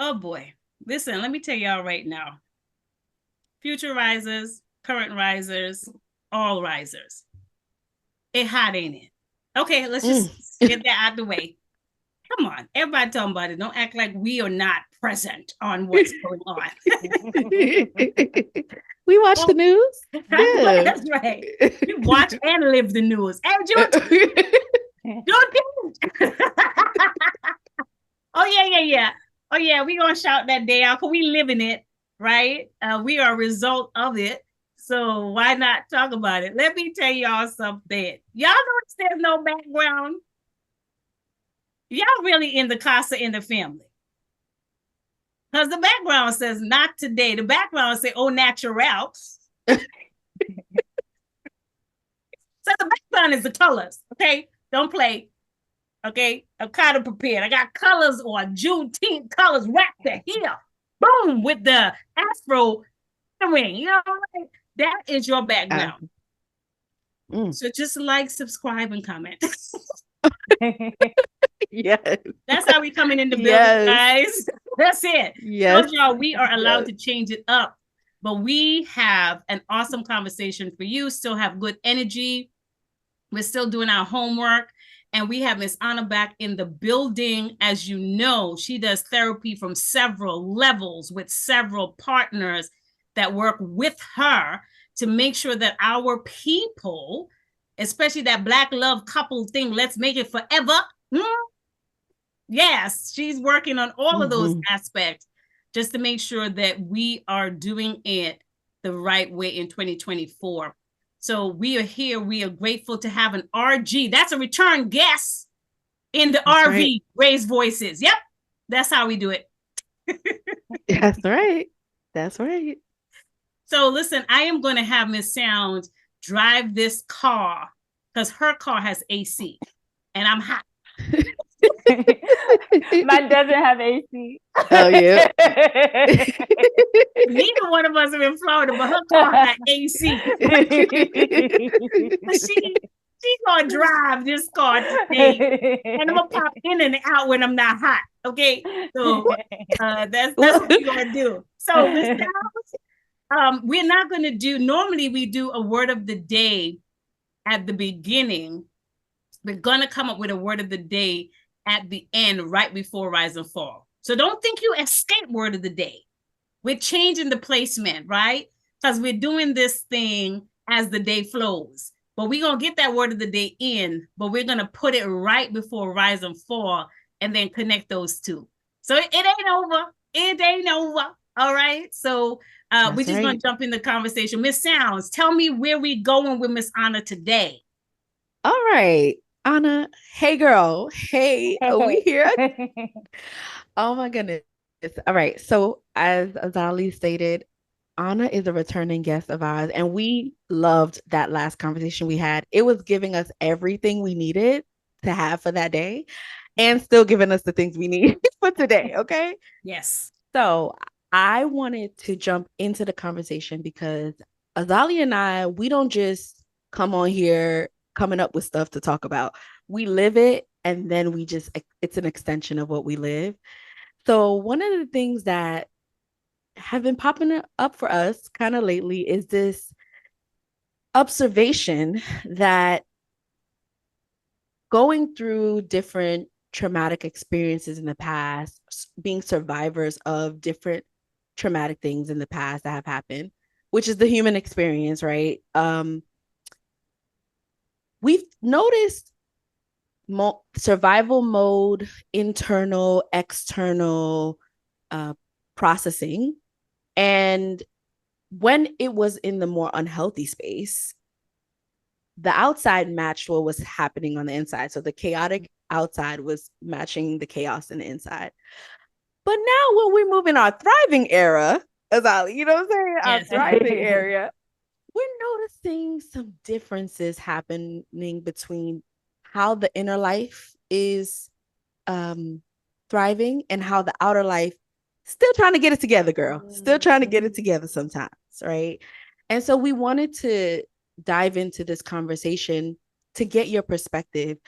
Oh boy. Listen, let me tell y'all right now. Future risers, current risers, all risers. It hot, ain't it? Okay, let's Mm. just get that out the way. Come on, everybody talking about it. Don't act like we are not present on what's going on. We watch the Well, news. Yeah. that's right. We watch and live the news. And Juneteenth. Oh yeah, yeah, yeah. Oh yeah, we gonna shout that day out because we live in it, right? We are a result of it. So why not talk about it? Let me tell y'all something. Y'all notice there's no background. Y'all really in the casa in the family. Because the background says not today. The background say, oh, natural. So the background is the colors. Okay. Don't play. Okay. I'm kind of prepared. I got colors or Juneteenth colors wrapped to here. Boom, with the afro ring. You know, like, that is your Uh, background. mm. So just like, subscribe, and comment. Yes. That's how we coming in the building, Yes. guys. That's it. Yes. Told y'all we are allowed Yes. to change it up. But we have an awesome conversation for you. Still have good energy. We're still doing our homework. And we have Miss Anna back in the building. As you know, she does therapy from several levels with several partners that work with her to make sure that our people, especially that Black love couple thing, let's make it forever. Yes, she's working on all of those Mhm. aspects just to make sure that we are doing it the right way in 2024. So we are here. We are grateful to have an RG. That's a return guest in the That's right. RV. Raise voices. Yep. That's how we do it. That's right. That's right. So listen, I am going to have Miss Sound drive this car because her car has AC and I'm hot. Mine doesn't have AC. Oh yeah. Neither one of us are in Florida, but her car got AC. She's gonna drive this car today, and I'm gonna pop in and out when I'm not hot. Okay, so that's what we're gonna do. So Miss we're not gonna do. Normally, we do a word of the day at the beginning. We're gonna come up with a word of the day at the end, right before rise and fall. So don't think you escape word of the day. We're changing the placement, right? Because we're doing this thing as the day flows. But we're going to get that word of the day in, but we're going to put it right before rise and fall and then connect those two. So it ain't over. It ain't over. All right. So we're That's just going right. to jump in the conversation. Miss Sounds, tell me where we going with Miss Anna today. All right. Anna, hey girl. Hey, are we here? Oh my goodness. All right. So as Azali stated, Anna is a returning guest of ours, and we loved that last conversation we had. It was giving us everything we needed to have for that day and still giving us the things we need for today. Okay. Yes. So I wanted to jump into the conversation because Azali and I, we don't just come on here coming up with stuff to talk about. We live it and then it's an extension of what we live. So one of the things that have been popping up for us kind of lately is this observation that going through different traumatic experiences in the past, being survivors of different traumatic things in the past that have happened, which is the human experience, right? We've noticed survival mode, internal, external processing. And when it was in the more unhealthy space, the outside matched what was happening on the inside. So the chaotic outside was matching the chaos in the inside. But now when we move in our thriving era, Azali, you know what I'm saying? Our Yes. thriving area, we're noticing some differences happening between how the inner life is thriving and how the outer life still trying to get it together, girl. Still trying to get it together sometimes, right? And so we wanted to dive into this conversation to get your perspective.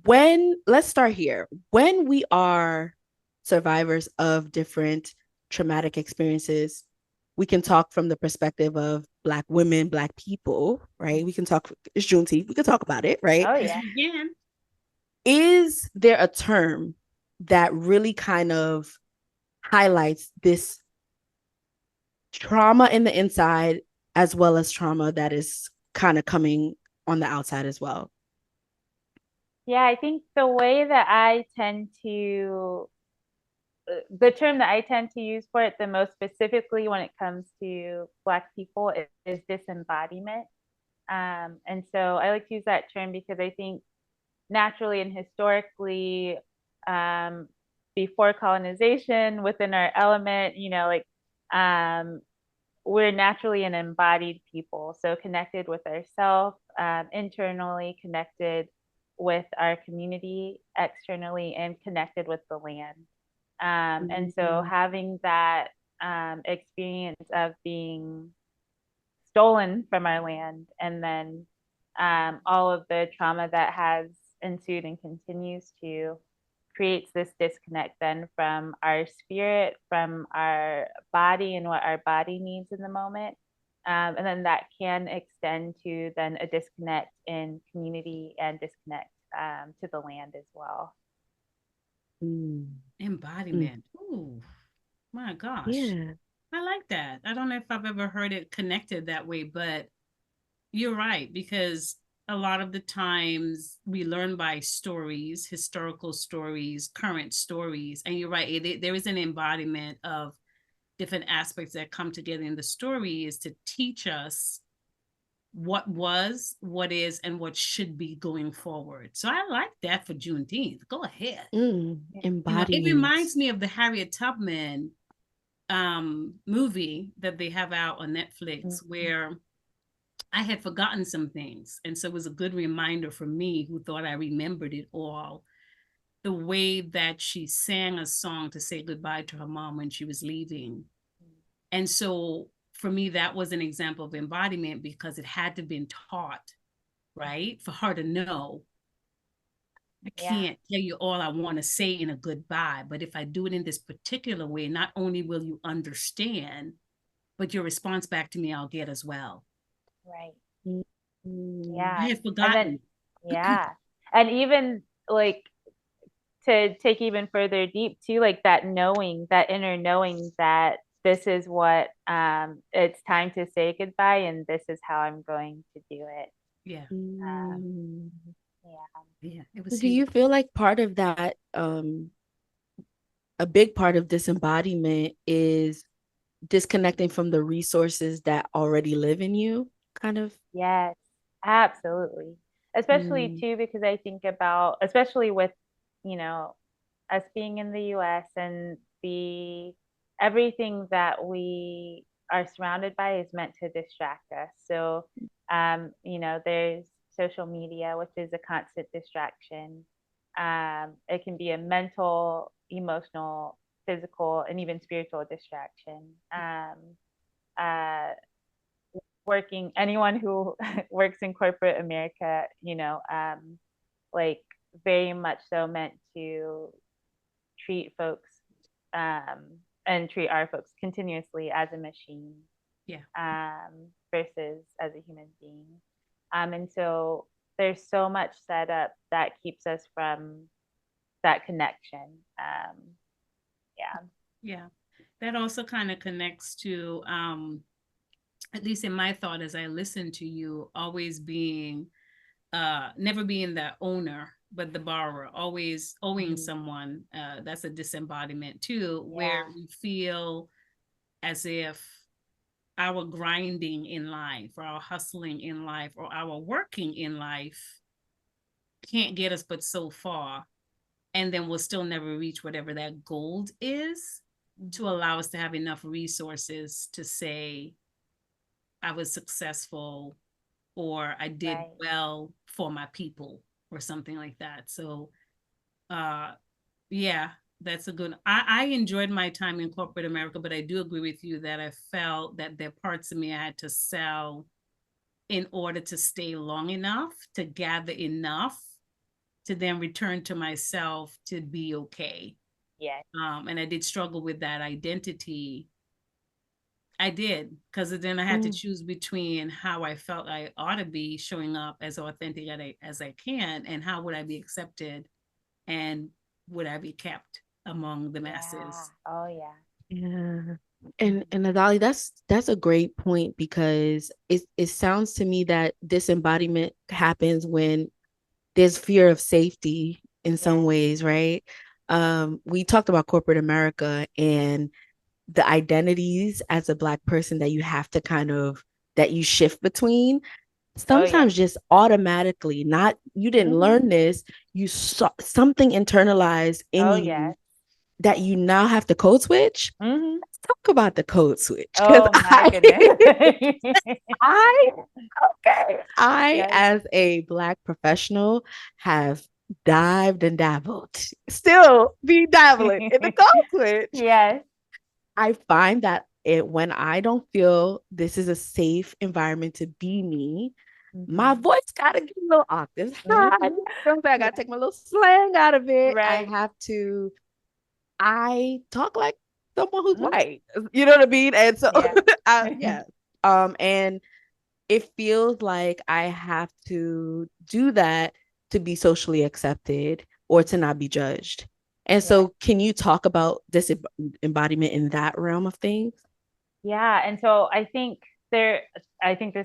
Let's start here. When we are survivors of different traumatic experiences. We can talk from the perspective of Black women, Black people, right? We can talk, it's Juneteenth, we can talk about it, right? Oh, Yes, yeah. we can. Is there a term that really kind of highlights this trauma in the inside as well as trauma that is kind of coming on the outside as well? Yeah, I think the way that the term that I tend to use for it the most specifically when it comes to Black people is disembodiment. And so I like to use that term because I think naturally and historically, um, before colonization, within our element, we're naturally an embodied people. So connected with ourselves, internally, connected with our community, externally, and connected with the land. And so having that experience of being stolen from our land and then all of the trauma that has ensued and continues to creates this disconnect then from our spirit, from our body and what our body needs in the moment. And then that can extend to then a disconnect in community and disconnect to the land as well. Embodiment. Ooh, my gosh. Yeah. I like that. I don't know if I've ever heard it connected that way, but you're right, because a lot of the times we learn by stories, historical stories, current stories. And you're right, there is an embodiment of different aspects that come together in the story is to teach us what was, what is, and what should be going forward. So I like that for Juneteenth. Go ahead. Embodiment. It reminds me of the Harriet Tubman movie that they have out on Netflix where I had forgotten some things. And so it was a good reminder for me who thought I remembered it all. The way that she sang a song to say goodbye to her mom when she was leaving. And so for me, that was an example of embodiment because it had to have been taught, right? For her to know, I can't tell you all I want to say in a goodbye, but if I do it in this particular way, not only will you understand, but your response back to me I'll get as well. Right. I Yeah. had forgotten. And even like to take even further deep too, like that knowing, that inner knowing that this is what it's time to say goodbye and this is how I'm going to do it. Yeah. Yeah. It was Do you feel like part of that, a big part of disembodiment is disconnecting from the resources that already live in you, kind of? Yes, absolutely. Especially too, because I think about, especially with, us being in the US and everything that we are surrounded by is meant to distract us. So, there's social media, which is a constant distraction. It can be a mental, emotional, physical, and even spiritual distraction. Uh, anyone who works in corporate America, like very much so meant to treat folks and treat our folks continuously as a machine, versus as a human being. And so there's so much set up that keeps us from that connection. Yeah. That also kind of connects to at least in my thought as I listen to you, always being never being the owner but the borrower, always owing someone. That's a disembodiment too, where we feel as if our grinding in life or our hustling in life or our working in life can't get us but so far, and then we'll still never reach whatever that goal is to allow us to have enough resources to say I was successful or I did well for my people or something like that. So yeah, that's a good. I enjoyed my time in corporate America, but I do agree with you that I felt that there are parts of me I had to sell in order to stay long enough to gather enough to then return to myself to be okay. Yeah. And I did struggle with that identity. I did, because then I had to choose between how I felt I ought to be showing up as authentic as I can, and how would I be accepted, and would I be kept among the masses. Oh yeah. Yeah. And Adali, that's a great point, because it sounds to me that disembodiment happens when there's fear of safety in some ways, right? We talked about corporate America and the identities as a Black person that you have to that you shift between, sometimes just automatically, not, you didn't learn this, you saw something internalized in you that you now have to code switch. Let's talk about the code switch. Oh my goodness. I as a Black professional have dived and dabbled, still be dabbling in the code switch. Yes. I find that when I don't feel this is a safe environment to be me, my voice gotta get a little octaves high. I gotta take my little slang out of it. Right. I talk like someone who's white. You know what I mean? And so and it feels like I have to do that to be socially accepted or to not be judged. And so can you talk about this embodiment in that realm of things? Yeah. And so I think this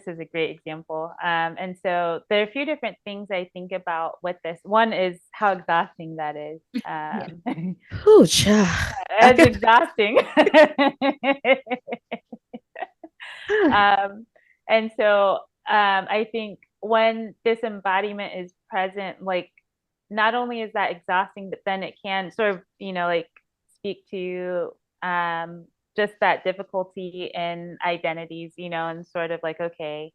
is a great example. And so there are a few different things I think about with this. One is how exhausting that is. It's exhausting. And so I think when this embodiment is present, like, not only is that exhausting, but then it can sort of, like, speak to just that difficulty in identities, and sort of like, okay,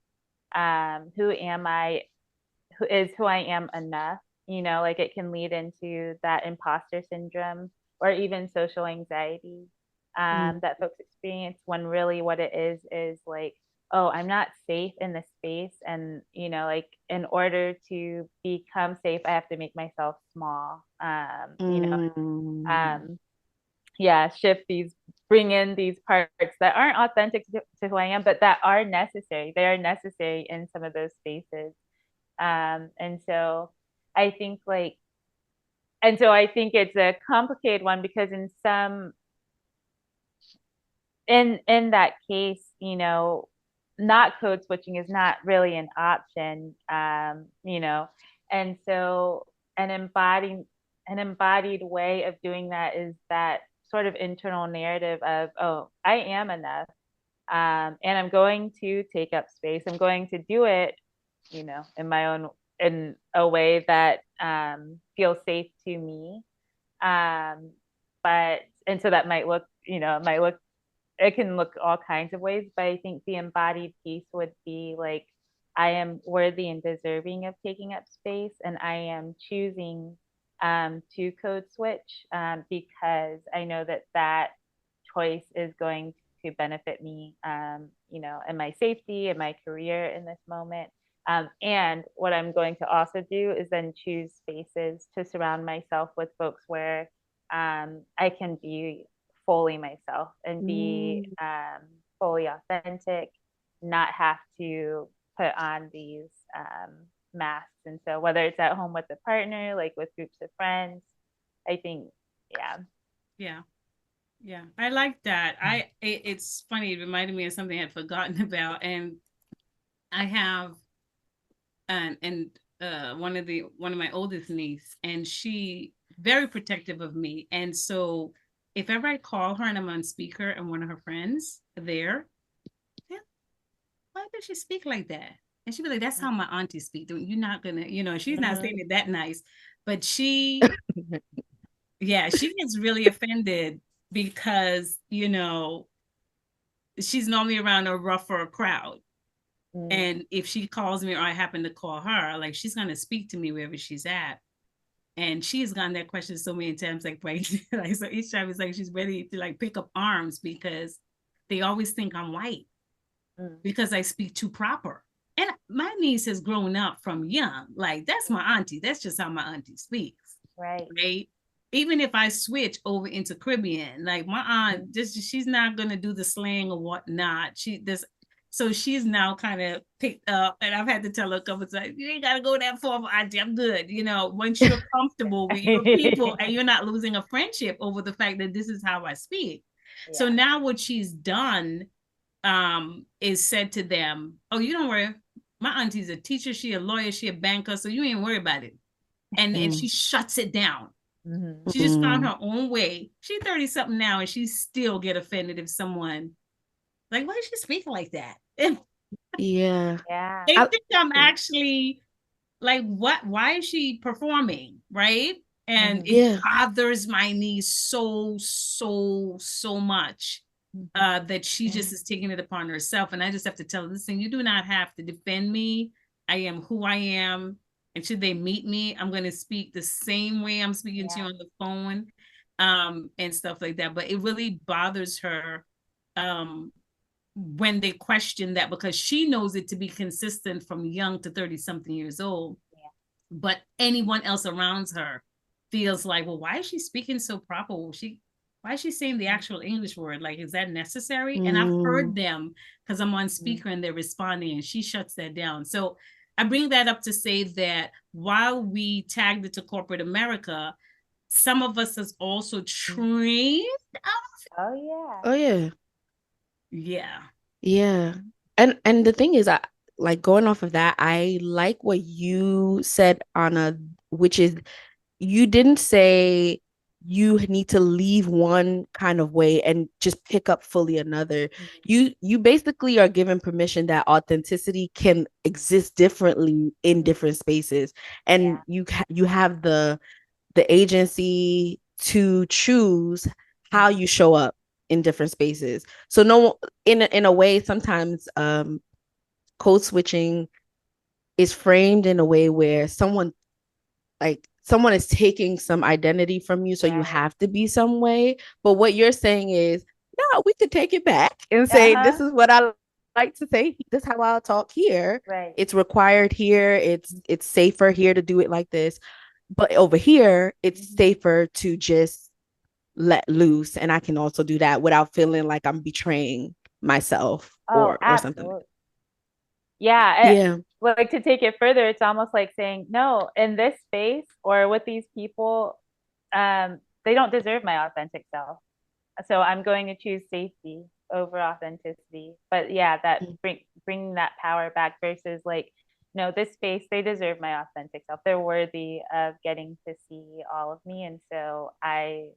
who am I? Who I am enough? Like, it can lead into that imposter syndrome or even social anxiety that folks experience, when really what it is like, oh, I'm not safe in this space. And, like, in order to become safe, I have to make myself small. Bring in these parts that aren't authentic to who I am, but that are necessary. They are necessary in some of those spaces. And so I think it's a complicated one, because in that case, not code switching is not really an option. And so an embodied way of doing that is that sort of internal narrative of, oh, I am enough. And I'm going to take up space. I'm going to do it, in a way that feels safe to me. And so that might look, it can look all kinds of ways, but I think the embodied piece would be like, I am worthy and deserving of taking up space, and I am choosing to code switch because I know that choice is going to benefit me, in my safety, in my career in this moment. And what I'm going to also do is then choose spaces to surround myself with folks where I can be fully myself and be fully authentic, not have to put on these masks. And so whether it's at home with a partner, like with groups of friends, I think, yeah, I like that. It's funny, it reminded me of something I had forgotten about. And I have one of my oldest niece, and she very protective of me. And so if ever I call her and I'm on speaker and one of her friends there, why does she speak like that? And she'd be like, that's how my auntie speak. You're not gonna, she's not saying it that nice. But she gets really offended because, she's normally around a rougher crowd. And if she calls me or I happen to call her, like, she's going to speak to me wherever she's at. And she has gotten that question so many times, like, right? Like, so each time it's like she's ready to like pick up arms, because they always think I'm white because I speak too proper. And my niece has grown up from young. Like, that's my auntie. That's just how my auntie speaks. Right. Right. even if I switch over into Caribbean, like my aunt, just she's not gonna do the slang or whatnot. So she's now kind of picked up, and I've had to tell her a couple times, you ain't gotta go that far, auntie. I'm good. Once you're comfortable with your people and you're not losing a friendship over the fact that this is how I speak. Yeah. So now what she's done is said to them, oh, you don't worry. My auntie's a teacher, she a lawyer, she a banker, so you ain't worry about it. And she shuts it down. Mm-hmm. She just found her own way. She's 30 something now, and she still get offended if someone like, why is she speaking like that? Yeah. They think I'm actually like, what? Why is she performing? Right. And it bothers my niece so much that she just is taking it upon herself. And I just have to tell her, listen, you do not have to defend me. I am who I am. And should they meet me, I'm going to speak the same way I'm speaking to you on the phone and stuff like that. But it really bothers her when they question that, because she knows it to be consistent from young to 30 something years old. Yeah. But anyone else around her feels like, well, why is she speaking so proper? Why is she saying the actual English word? Like, is that necessary? And I've heard them because I'm on speaker and they're responding, and she shuts that down. So I bring that up to say that while we tagged it to corporate America, some of us has also trained. Oh yeah. Yeah. Yeah. And the thing is, like going off of that, I like what you said, Anna, which is you didn't say you need to leave one kind of way and just pick up fully another. You basically are given permission that authenticity can exist differently in different spaces, and you have the agency to choose how you show up in different spaces. So no, in a way, sometimes code switching is framed in a way where someone is taking some identity from you, so you have to be some way. But what you're saying is, no, we could take it back and say, this is what I like to say. This is how I'll talk here. Right. It's required here. It's safer here to do it like this. But over here, it's safer to just let loose, and I can also do that without feeling like I'm betraying myself or something. Yeah. Like, to take it further, it's almost like saying, no, in this space or with these people, they don't deserve my authentic self. So I'm going to choose safety over authenticity. But yeah, that bringing that power back versus like, no, this space, they deserve my authentic self. They're worthy of getting to see all of me. And so I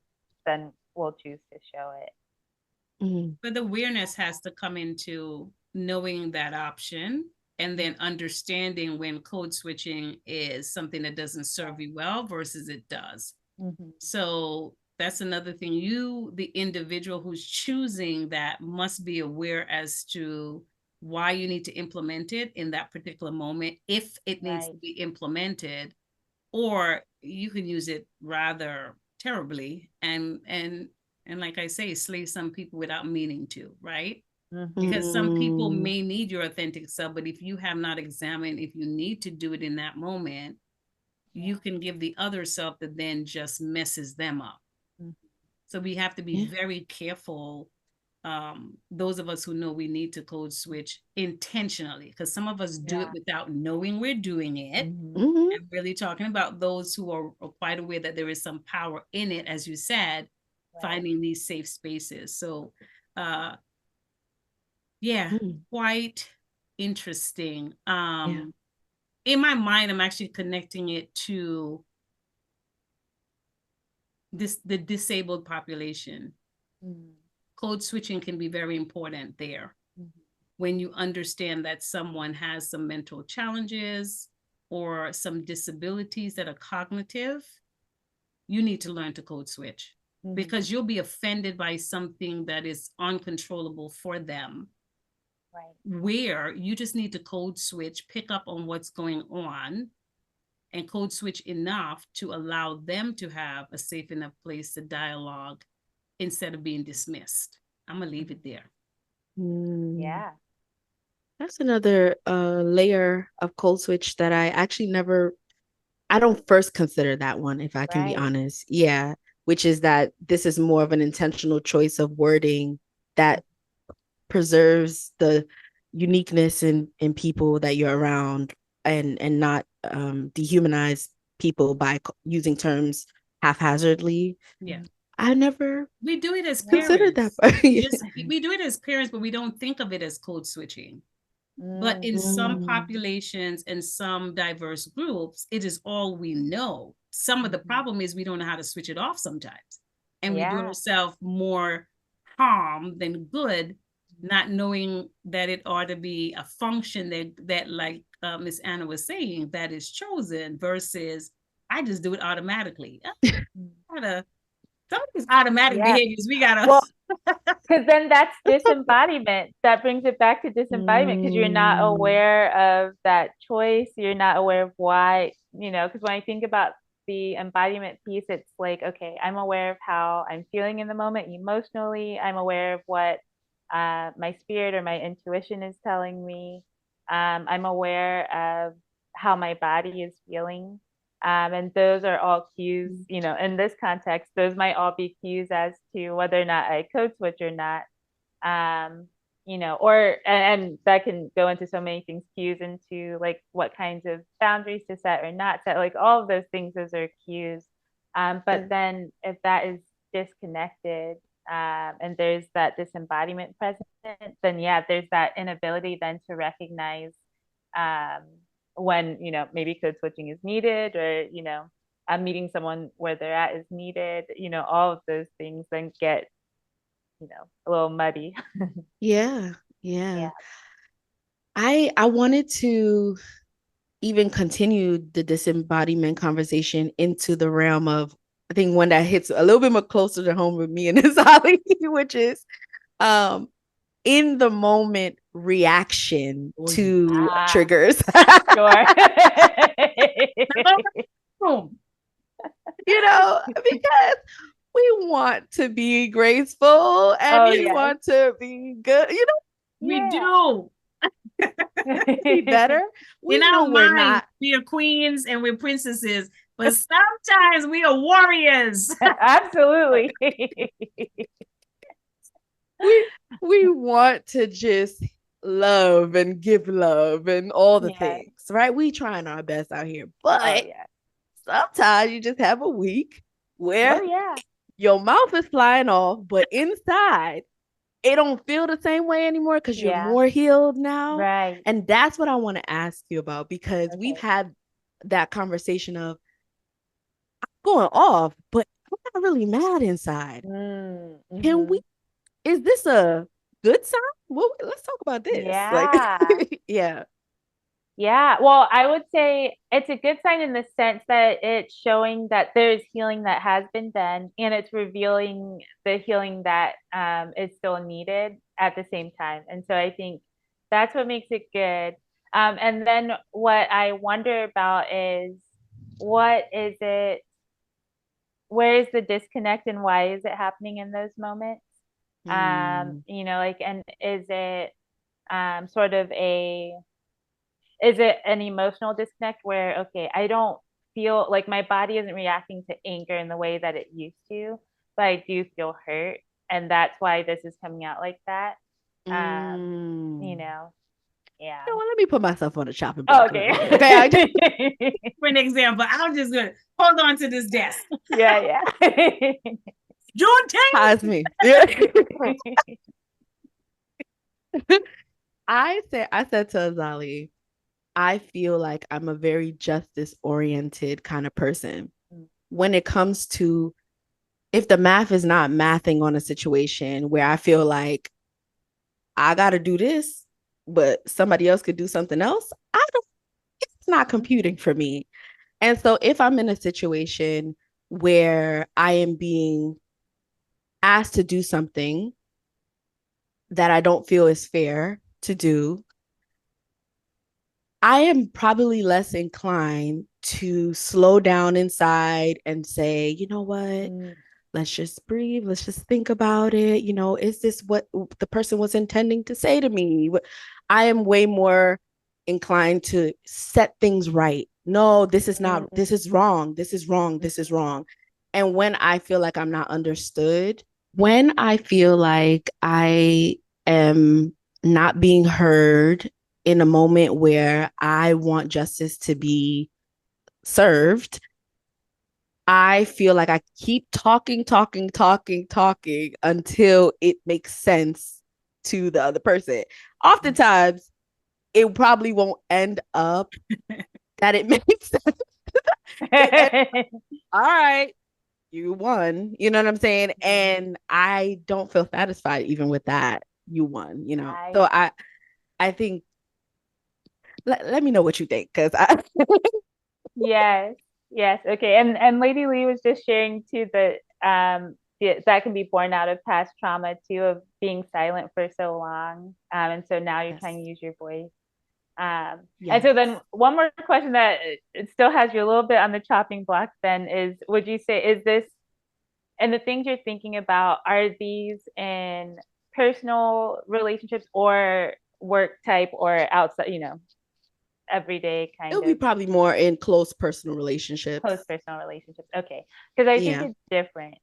then will choose to show it. But the awareness has to come into knowing that option, and then understanding when code switching is something that doesn't serve you well versus it does. So that's another thing. You, the individual who's choosing that, must be aware as to why you need to implement it in that particular moment, if it needs to be implemented, or you can use it rather terribly and like I say, slay some people without meaning to, right? Because some people may need your authentic self, but if you have not examined if you need to do it in that moment, you can give the other self that then just messes them up. So we have to be very careful. Those of us who know we need to code switch intentionally, because some of us do it without knowing we're doing it. I'm really talking about those who are quite aware that there is some power in it, as you said, finding these safe spaces. So quite interesting. In my mind, I'm actually connecting it to the disabled population. Code switching can be very important there. When you understand that someone has some mental challenges or some disabilities that are cognitive, you need to learn to code switch, because you'll be offended by something that is uncontrollable for them. Where you just need to code switch, pick up on what's going on, and code switch enough to allow them to have a safe enough place to dialogue instead of being dismissed. I'm gonna leave it there. Yeah. That's another layer of code switch that I actually I don't first consider that one, if I can be honest. Yeah. which is that this is more of an intentional choice of wording that preserves the uniqueness in people that you're around, and not dehumanize people by using terms haphazardly. Yeah. I never We do it as considered parents. that. We do it as parents, but we don't think of it as code switching. But in some populations and some diverse groups, it is all we know. Some of the problem is we don't know how to switch it off sometimes. And we do ourselves more harm than good, not knowing that it ought to be a function that like Miss Anna was saying, that is chosen versus I just do it automatically. Some of these automatic behaviors we gotta. Because then that's disembodiment. That brings it back to disembodiment, because you're not aware of that choice. You're not aware of why, because when I think about the embodiment piece, it's like, okay, I'm aware of how I'm feeling in the moment emotionally. I'm aware of what my spirit or my intuition is telling me. I'm aware of how my body is feeling. And those are all cues, in this context, those might all be cues as to whether or not I code switch or not. And that can go into so many things, cues into like what kinds of boundaries to set or not set, like all of those things, those are cues. But then if that is disconnected, and there's that disembodiment present, then there's that inability then to recognize when maybe code switching is needed, or meeting someone where they're at is needed. All of those things then get a little muddy. Yeah. I wanted to even continue the disembodiment conversation into the realm of, I think, one that hits a little bit more closer to home with me and Azali, which is in the moment reaction to triggers. Sure. Because we want to be graceful and we want to be good. We do. Be better. In our mind, we are queens and we're princesses, but sometimes we are warriors. Absolutely. we want to just love and give love and all the things, right? We trying our best out here, but sometimes you just have a week where your mouth is flying off, but inside it don't feel the same way anymore because you're more healed now. Right. And that's what I want to ask you about, because we've had that conversation of, I'm going off, but I'm not really mad inside. Mm-hmm. Can we, is this a good sign? Well, let's talk about this. Yeah. Well, I would say it's a good sign in the sense that it's showing that there's healing that has been done, and it's revealing the healing that is still needed at the same time. And so I think that's what makes it good. And then what I wonder about is, what is it? Where is the disconnect, and why is it happening in those moments? And is it sort of is it an emotional disconnect where, okay, I don't feel like my body isn't reacting to anger in the way that it used to, but I do feel hurt, and that's why this is coming out like that. Yeah. Let me put myself on a chopping block. Okay. For an example, I'm just gonna hold on to this desk. Yeah. Juneteenth. Has me. I said to Azali, I feel like I'm a very justice-oriented kind of person. When it comes to, if the math is not mathing on a situation where I feel like I got to do this, but somebody else could do something else, it's not computing for me. And so if I'm in a situation where I am being asked to do something that I don't feel is fair to do, I am probably less inclined to slow down inside and say, you know what, let's just breathe. Let's just think about it. Is this what the person was intending to say to me? I am way more inclined to set things right. No, this is not, this is wrong. This is wrong. This is wrong. And when I feel like I'm not understood, when I feel like I am not being heard in a moment where I want justice to be served, I feel like I keep talking until it makes sense to the other person. Oftentimes, it probably won't end up that it makes sense. All right, you won. You know what I'm saying? And I don't feel satisfied even with that. You won, you know. Right. So I think let me know what you think, because I Yes. Yes. Okay. And Lady Lee was just sharing too that that can be born out of past trauma too, of being silent for so long. And so now you're trying to use your voice. And so then one more question that it still has you a little bit on the chopping block then is, would you say, is this, and the things you're thinking about, are these in personal relationships or work type or outside, everyday it kind would be of probably more in close personal relationships. close personal relationships? Okay. Because I think it's different.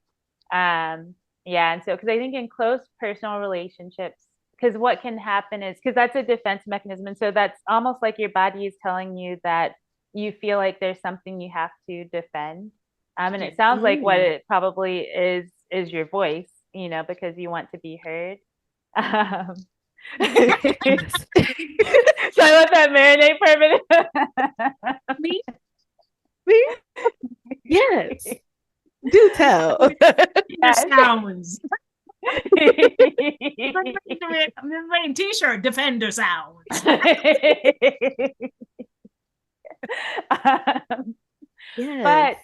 Yeah. And so, because I think in close personal relationships, because what can happen is, because that's a defense mechanism. And so that's almost like your body is telling you that you feel like there's something you have to defend. And it sounds like what it probably is your voice, because you want to be heard. So I let that marinate for a minute. Me? Yes. Do tell. Yes. Sounds. I'm wearing t-shirt, Defender sounds. Yes. But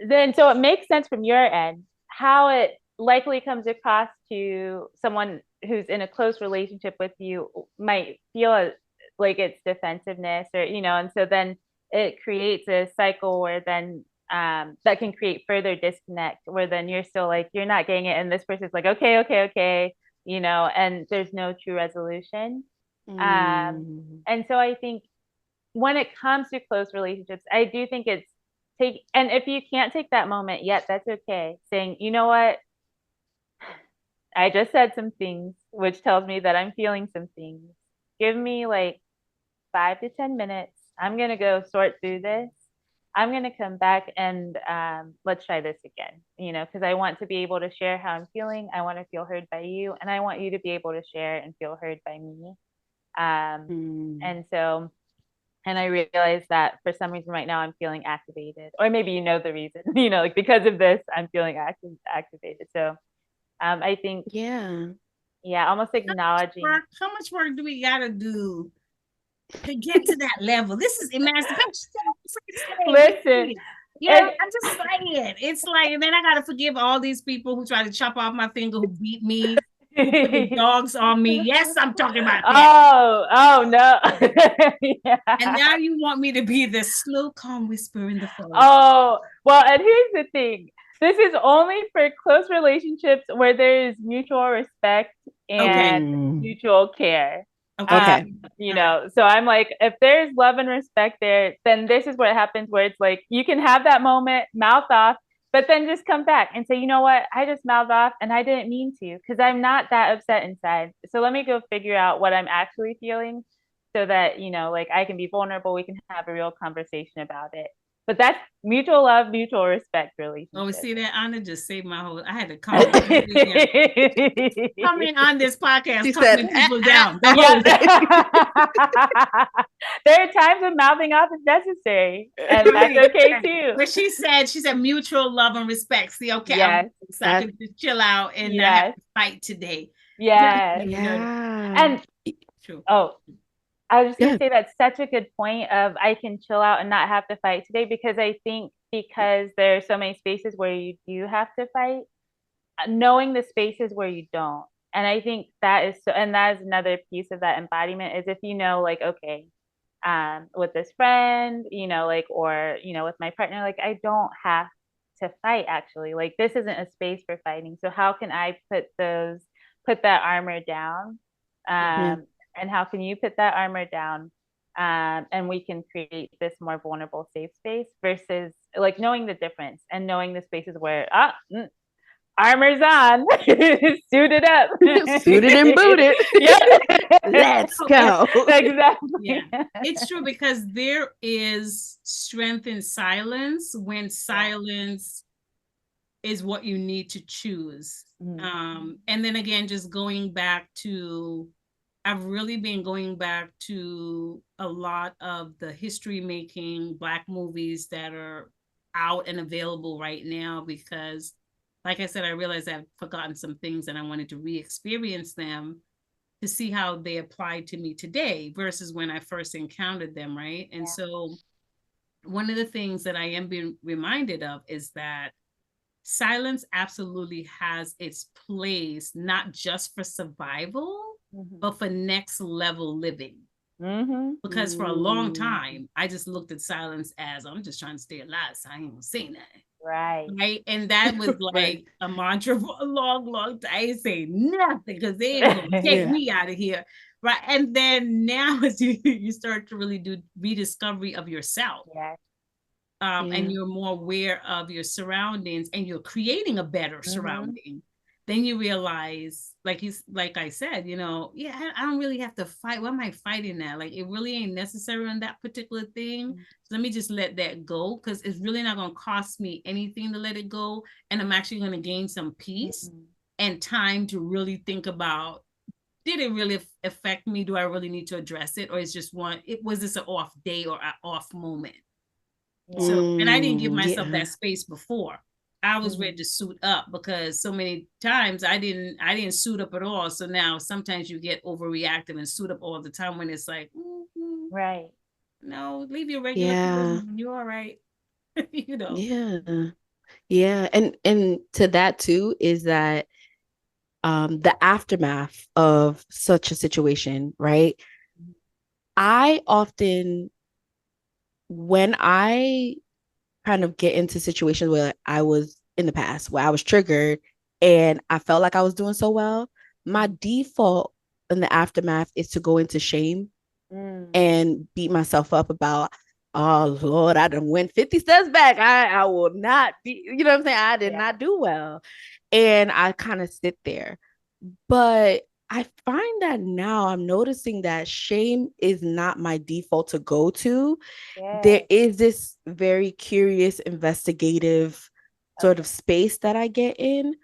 then, so it makes sense from your end how it likely comes across to someone who's in a close relationship with you might feel like it's defensiveness, or and so then it creates a cycle where then that can create further disconnect, where then you're still like you're not getting it, and this person's like okay, and there's no true resolution. And so I think when it comes to close relationships, I do think it's and if you can't take that moment yet, that's okay. Saying, you know what, I just said some things, which tells me that I'm feeling some things. Give me like 5 to 10 minutes. I'm gonna go sort through this. I'm gonna come back and let's try this again. Because I want to be able to share how I'm feeling. I want to feel heard by you, and I want you to be able to share and feel heard by me. And so, and I realized that for some reason right now I'm feeling activated, or maybe the reason, like because of this, I'm feeling activated. So I think, almost acknowledging. How much work do we gotta do to get to that level? This is emancipation. Listen, I'm just saying. It's like, and then I gotta forgive all these people who try to chop off my finger, who beat me, who put the dogs on me. Yes, I'm talking about that. Oh no. Yeah. And now you want me to be the slow, calm whisper in the forest. Oh, well, and here's the thing. This is only for close relationships where there is mutual respect and mutual care. Okay. So I'm like, if there's love and respect there, then this is what happens, where it's like you can have that moment, mouth off, but then just come back and say, you know what, I just mouthed off and I didn't mean to, because I'm not that upset inside. So let me go figure out what I'm actually feeling, so that like I can be vulnerable, we can have a real conversation about it. But that's mutual love, mutual respect relationship. Oh, see that? Anna just saved my whole. I had to come in on this podcast, she calming people down. Yeah. There are times when mouthing off is necessary, and that's okay too. But she said mutual love and respect. See, okay, yes. So I can just chill out and not have to fight today. Yes. And true. Oh, I was just going to say that's such a good point of I can chill out and not have to fight today, because I think because there are so many spaces where you do have to fight, knowing the spaces where you don't. And I think that is so, and that is another piece of that embodiment, is if like, okay, with this friend, like, or, with my partner, like, I don't have to fight actually. Like, this isn't a space for fighting. So how can I put that armor down? And how can you put that armor down? And we can create this more vulnerable safe space versus like knowing the difference and knowing the spaces where armor's on, suited up, suited and booted. Let's go. Exactly. Yeah, it's true, because there is strength in silence when silence is what you need to choose. And then again, just going back to, I've really been going back to a lot of the history making Black movies that are out and available right now, because like I said, I realized I've forgotten some things and I wanted to re-experience them to see how they apply to me today versus when I first encountered them, right? And so one of the things that I am being reminded of is that silence absolutely has its place, not just for survival, but for next level living. Because for a long time, I just looked at silence as, I'm just trying to stay alive, so I ain't gonna say nothing. Right. And that was like a mantra for a long, long time. I ain't say nothing because they ain't gonna take me out of here. Right. And then now as you start to really do rediscovery of yourself. And you're more aware of your surroundings and you're creating a better surrounding, then you realize, like I said, I don't really have to fight. What am I fighting now? Like, it really ain't necessary on that particular thing. So let me just let that go, because it's really not going to cost me anything to let it go. And I'm actually going to gain some peace and time to really think about, did it really affect me? Do I really need to address it? Or is just was this an off day or an off moment? So, and I didn't give myself that space before. I was ready to suit up, because so many times I didn't suit up at all. So now sometimes you get overreactive and suit up all the time when it's like, right. No, leave your regular clothes on. You're all right. Yeah. And to that too is that the aftermath of such a situation, right? I often, when I kind of get into situations where I was in the past, where I was triggered and I felt like I was doing so well, my default in the aftermath is to go into shame and beat myself up about, oh Lord, I done went 50 steps back. I will not be, you know what I'm saying? I did not do well. And I kind of sit there. But I find that now I'm noticing that shame is not my default to go to. There is this very curious, investigative sort of space that I get in.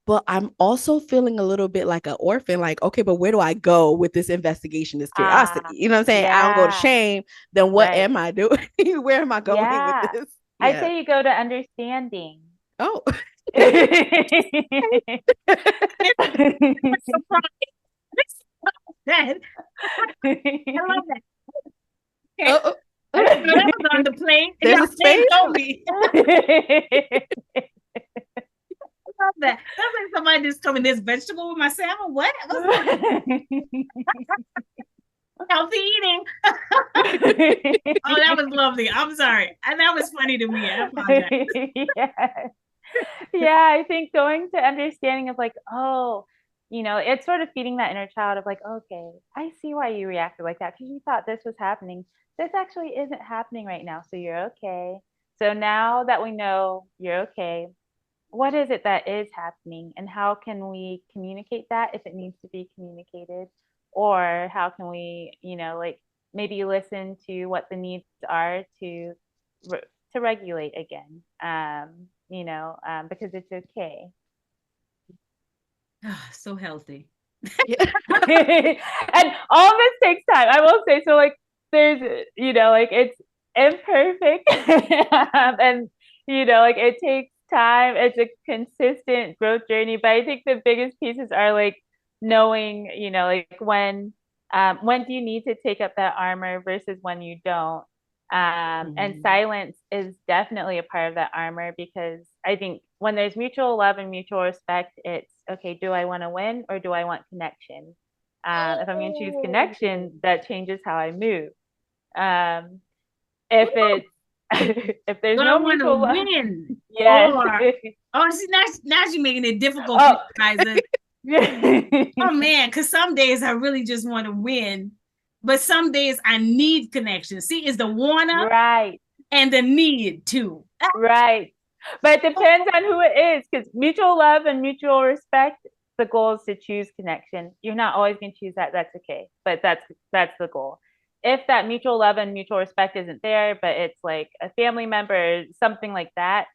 But I'm also feeling a little bit like an orphan, like, okay, but where do I go with this investigation, this curiosity? You know what I'm saying? I don't go to shame. Then what am I doing? Where am I going with this? I say you go to understanding. Oh. I love that. Okay. That was on the plane. There's a space. I love that. That's like somebody just coming, this vegetable with my salmon. What? Healthy eating. Oh, that was lovely. I'm sorry. And that was funny to me. I apologize. I think going to understanding of like, it's sort of feeding that inner child of like, okay, I see why you reacted like that, because you thought this was happening. This actually isn't happening right now. So you're okay. So now that we know you're okay, what is it that is happening, and how can we communicate that if it needs to be communicated? Or how can we, maybe listen to what the needs are to regulate again, because it's okay. So healthy. And all of this takes time, I will say. So like, there's, it's imperfect. And, it takes time. It's a consistent growth journey. But I think the biggest pieces are like knowing, when do you need to take up that armor versus when you don't. And silence is definitely a part of that armor, because I think when there's mutual love and mutual respect, it's okay, do I want to win or do I want connection? If I'm going to choose connection, that changes how I move. If there's no mutual love, win. See, now you're making it difficult for you guys. Oh man, because some days I really just want to win. But some days I need connection. See, it's the wanna Right. and the need too. Right. But it depends on who it is, because mutual love and mutual respect, the goal is to choose connection. You're not always going to choose that. That's okay. But that's the goal. If that mutual love and mutual respect isn't there, but it's like a family member, something like that,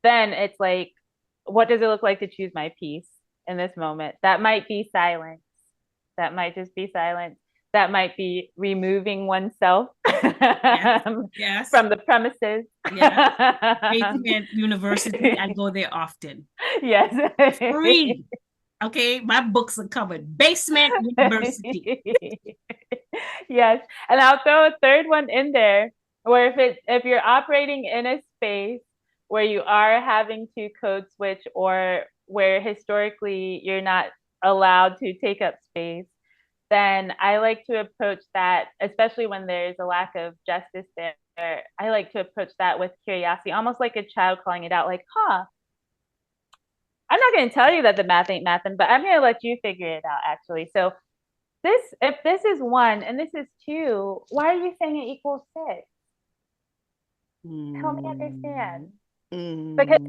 then it's like, what does it look like to choose my peace in this moment? That might be silence. That might just be silence. That might be removing oneself Yes. from the premises. Yeah. Amen. University, I go there often. Yes. Free. Okay, my books are covered. Basement University. Yes. And I'll throw a third one in there, where if you're operating in a space where you are having to code switch, or where historically you're not allowed to take up space, then I like to approach that, especially when there's a lack of justice there. I like to approach that with curiosity, almost like a child calling it out, like, I'm not going to tell you that the math ain't mathin', but I'm going to let you figure it out, actually. So if this is 1 and this is 2, why are you saying it equals 6? Help me understand. Because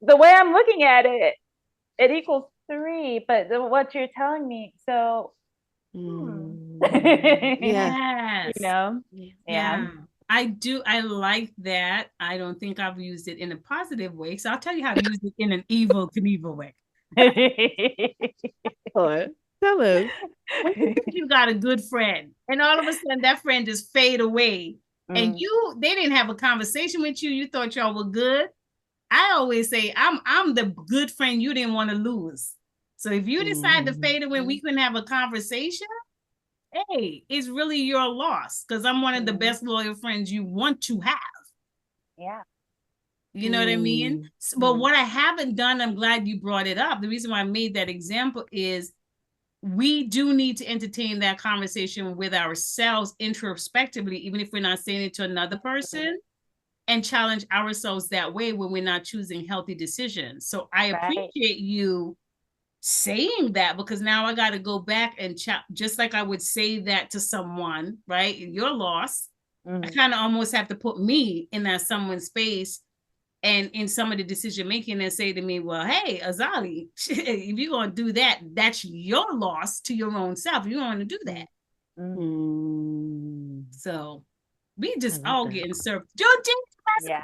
the way I'm looking at it, it equals 3, but what you're telling me, so Yes. you know, yeah. I like that. I don't think I've used it in a positive way. So I'll tell you how to use it in an evil Knievel way. Tell us. When you think you got a good friend, and all of a sudden that friend just fade away, and they didn't have a conversation with you, you thought y'all were good. I always say I'm the good friend you didn't want to lose. So if you decide to fade away, we couldn't have a conversation. Hey, it's really your loss, because I'm one of the best loyal friends you want to have. Yeah. You know what I mean? But what I haven't done, I'm glad you brought it up. The reason why I made that example is we do need to entertain that conversation with ourselves introspectively, even if we're not saying it to another person, and challenge ourselves that way when we're not choosing healthy decisions. So I appreciate you saying that, because now I got to go back and just like I would say that to someone, right? Your loss. I kind of almost have to put me in that someone's space and in some of the decision making, and say to me, well, hey, Azali, if you're going to do that, that's your loss to your own self. You don't want to do that. So we just all getting served. Yeah.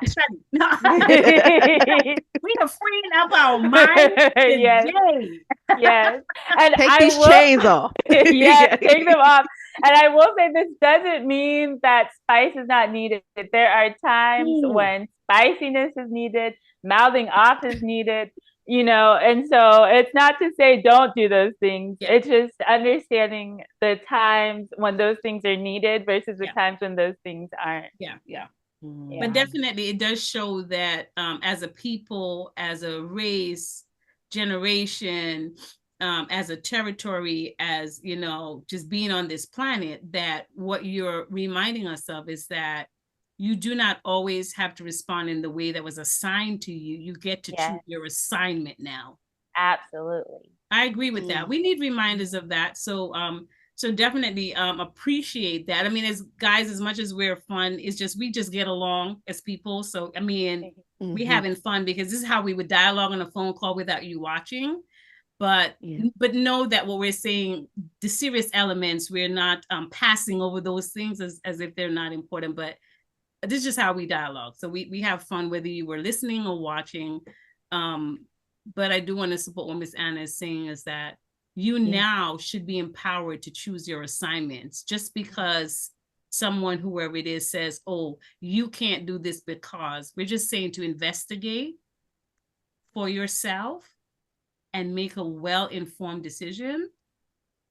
No. We are freeing up our minds today. Yes. And take these chains off. Yes, take them off. And I will say, this doesn't mean that spice is not needed. There are times when spiciness is needed, mouthing off is needed, and so it's not to say don't do those things. Yeah. It's just understanding the times when those things are needed versus the times when those things aren't. Yeah. But definitely it does show that as a people, as a race, generation, as a territory, as just being on this planet, that what you're reminding us of is that you do not always have to respond in the way that was assigned to you. You get to choose your assignment now. Absolutely. I agree with that. We need reminders of that. So definitely appreciate that. I mean, as guys, as much as we're fun, it's just we just get along as people. So I mean, we having fun because this is how we would dialogue on a phone call without you watching. But know that what we're saying, the serious elements, we're not passing over those things as if they're not important. But this is just how we dialogue. So we have fun whether you were listening or watching. But I do want to support what Miss Anna is saying, is that you now should be empowered to choose your assignments. Just because someone, whoever it is, says, oh, you can't do this, because we're just saying to investigate for yourself and make a well-informed decision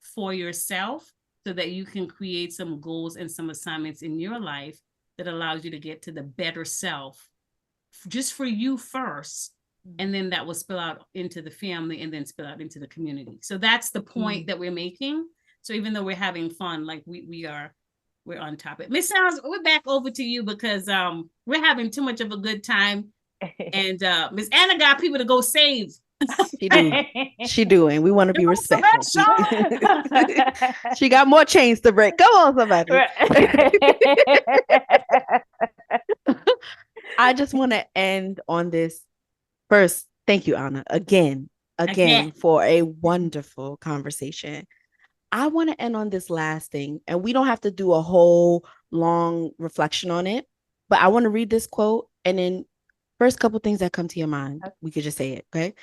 for yourself so that you can create some goals and some assignments in your life that allows you to get to the better self, just for you first. And then that will spill out into the family and then spill out into the community. So that's the point that we're making. So even though we're having fun, like we're on topic. Miss Sounds, we're back over to you because we're having too much of a good time. And Miss Anna got people to go save. She doing. We want to be You respectful. professional. She got more chains to break. Come on, somebody. I just want to end on this. First, thank you, Anna, again for a wonderful conversation. I want to end on this last thing, and we don't have to do a whole long reflection on it, but I want to read this quote, and then first couple things that come to your mind, we could just say it, okay?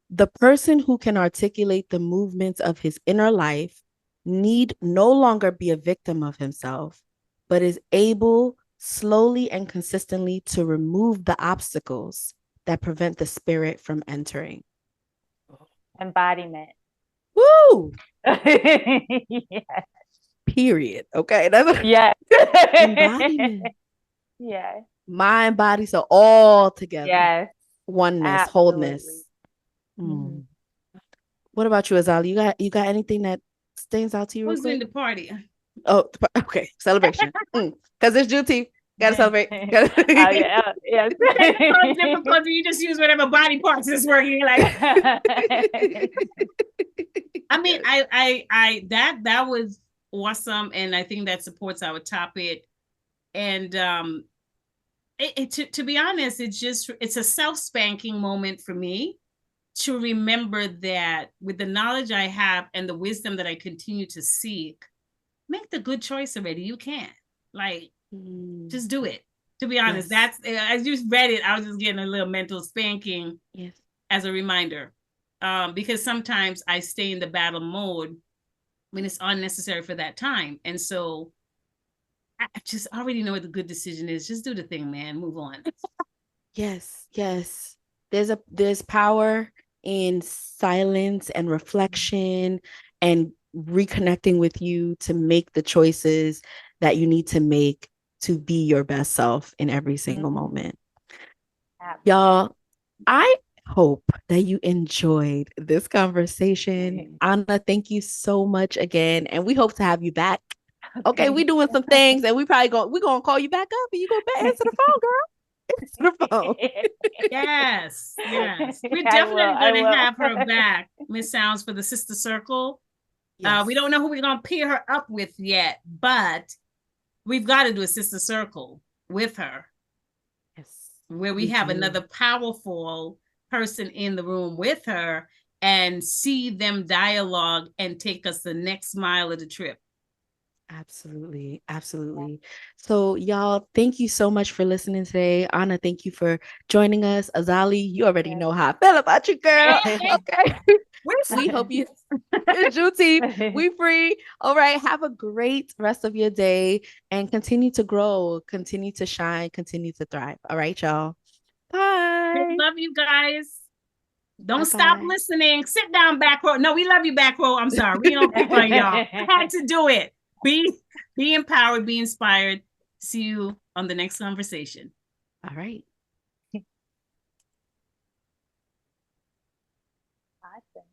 The person who can articulate the movements of his inner life need no longer be a victim of himself, but is able slowly and consistently to remove the obstacles that prevent the spirit from entering. Embodiment. Woo! Yes. Period. Okay. That's Yes. embodiment. Yes. Mind, body, so all together. Yes. Oneness, Absolutely. wholeness. What about you, Azali? You got anything that stands out to you? Who's doing the party? Oh, okay. Celebration. Because it's Juneteenth. Gotta celebrate. Oh, yeah. Yes. It's difficult. You just use whatever body parts is working. Like, I mean, I that was awesome, and I think that supports our topic. And to be honest, it's a self-spanking moment for me to remember that with the knowledge I have and the wisdom that I continue to seek, make the good choice already. You can, like, just do it. To be honest, that's, as you read it, I was just getting a little mental spanking as a reminder. Because sometimes I stay in the battle mode when it's unnecessary for that time. And so I just already know what the good decision is. Just do the thing, man. Move on. Yes. There's power in silence and reflection and reconnecting with you to make the choices that you need to make to be your best self in every single moment. Y'all, I hope that you enjoyed this conversation. Anna, thank you so much again. And we hope to have you back. Okay, we're doing some things and we're gonna call you back up and you're gonna answer the phone, girl. Answer the phone. Yes. We're definitely going to have her back, Miss Sounds, for the Sister Circle. We don't know who we're going to pair her up with yet, but we've got to do a Sister Circle with her. Yes. Where we have another powerful person in the room with her and see them dialogue and take us the next mile of the trip. Absolutely. So y'all, thank you so much for listening today. Anna, thank you for joining us. Azali, you already know how I feel about you, girl. Okay. We hope you Juneteenth. We free. All right. Have a great rest of your day and continue to grow, continue to shine, continue to thrive. All right, y'all. Bye. Love you guys. Don't stop listening. Sit down, back row. No, we love you, back row. I'm sorry. We don't pick on y'all. Had to do it. Be empowered, be inspired. See you on the next conversation. All right. Awesome.